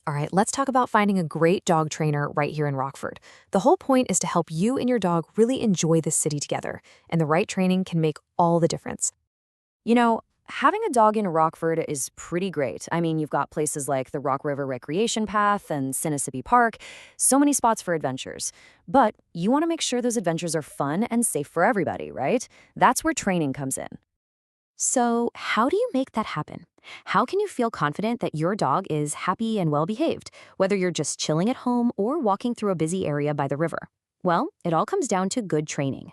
All right, let's talk about finding a great dog trainer right here in Rockford. The whole point is to help you and your dog really enjoy the city together, and the right training can make all the difference. Having a dog in Rockford is pretty great. I mean, you've got places like the Rock River Recreation Path and Sinisippi Park, so many spots for adventures. But you want to make sure those adventures are fun and safe for everybody, right? That's where training comes in. So, how do you make that happen? How can you feel confident that your dog is happy and well behaved, whether you're just chilling at home or walking through a busy area by the river? Well, it all comes down to good training.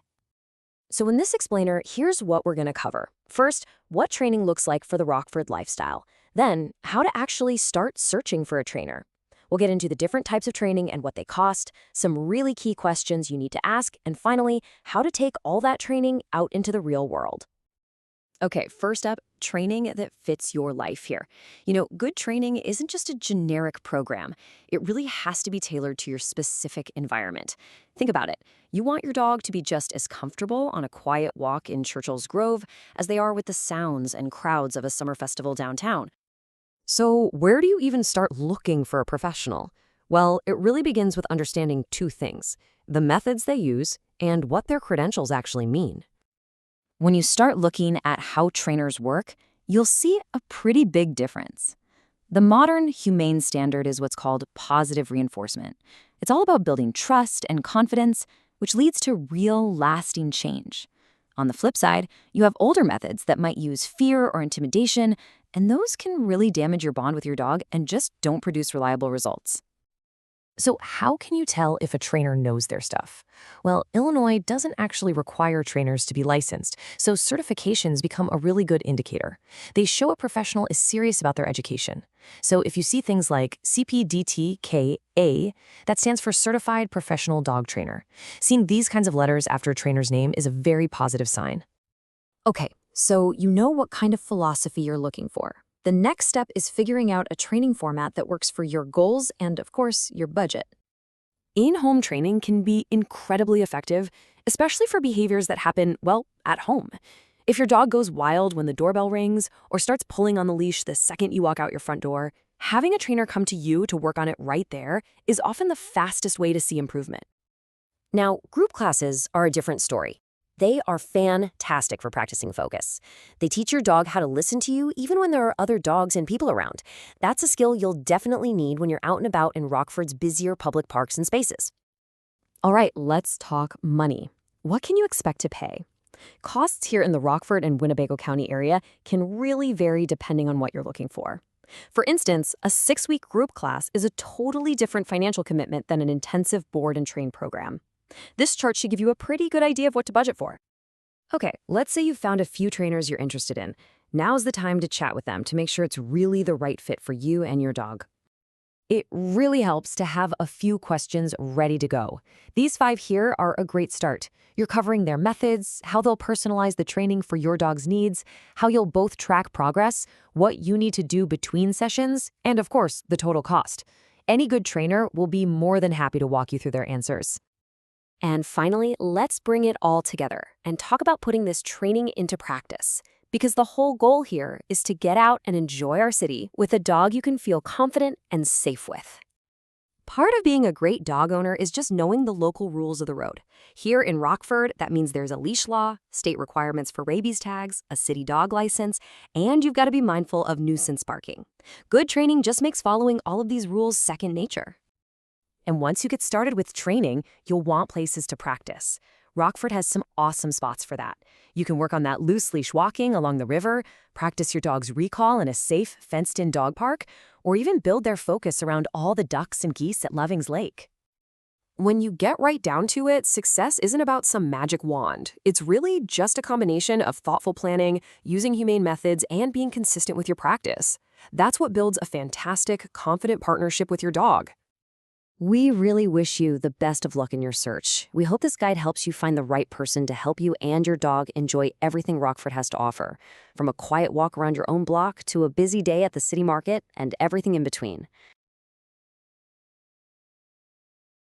So, in this explainer, here's what we're going to cover. First, what training looks like for the Rockford lifestyle. Then, how to actually start searching for a trainer. We'll get into the different types of training and what they cost, some really key questions you need to ask, and finally, how to take all that training out into the real world. Okay, first up, training that fits your life here. Good training isn't just a generic program. It really has to be tailored to your specific environment. Think about it. You want your dog to be just as comfortable on a quiet walk in Churchill's Grove as they are with the sounds and crowds of a summer festival downtown. So, where do you even start looking for a professional? Well, it really begins with understanding two things: the methods they use and what their credentials actually mean. When you start looking at how trainers work, you'll see a pretty big difference. The modern humane standard is what's called positive reinforcement. It's all about building trust and confidence, which leads to real, lasting change. On the flip side, you have older methods that might use fear or intimidation, and those can really damage your bond with your dog and just don't produce reliable results. So, how can you tell if a trainer knows their stuff? Well, Illinois doesn't actually require trainers to be licensed, so certifications become a really good indicator. They show a professional is serious about their education. So, if you see things like CPDTKA, that stands for Certified Professional Dog Trainer. Seeing these kinds of letters after a trainer's name is a very positive sign. Okay, so you know what kind of philosophy you're looking for. The next step is figuring out a training format that works for your goals and, of course, your budget. In-home training can be incredibly effective, especially for behaviors that happen, well, at home. If your dog goes wild when the doorbell rings or starts pulling on the leash the second you walk out your front door, having a trainer come to you to work on it right there is often the fastest way to see improvement. Now, group classes are a different story. They are fantastic for practicing focus. They teach your dog how to listen to you even when there are other dogs and people around. That's a skill you'll definitely need when you're out and about in Rockford's busier public parks and spaces. All right, let's talk money. What can you expect to pay? Costs here in the Rockford and Winnebago County area can really vary depending on what you're looking for. For instance, a 6-week group class is a totally different financial commitment than an intensive board and train program. This chart should give you a pretty good idea of what to budget for. Okay, let's say you've found a few trainers you're interested in. Now's the time to chat with them to make sure it's really the right fit for you and your dog. It really helps to have a few questions ready to go. These 5 here are a great start. You're covering their methods, how they'll personalize the training for your dog's needs, how you'll both track progress, what you need to do between sessions, and of course, the total cost. Any good trainer will be more than happy to walk you through their answers. And finally, let's bring it all together and talk about putting this training into practice. Because the whole goal here is to get out and enjoy our city with a dog you can feel confident and safe with. Part of being a great dog owner is just knowing the local rules of the road. Here in Rockford, that means there's a leash law, state requirements for rabies tags, a city dog license, and you've got to be mindful of nuisance barking. Good training just makes following all of these rules second nature. And once you get started with training, you'll want places to practice. Rockford has some awesome spots for that. You can work on that loose leash walking along the river, practice your dog's recall in a safe, fenced-in dog park, or even build their focus around all the ducks and geese at Loving's Lake. When you get right down to it, success isn't about some magic wand. It's really just a combination of thoughtful planning, using humane methods, and being consistent with your practice. That's what builds a fantastic, confident partnership with your dog. We really wish you the best of luck in your search. We hope this guide helps you find the right person to help you and your dog enjoy everything Rockford has to offer, from a quiet walk around your own block to a busy day at the city market and everything in between.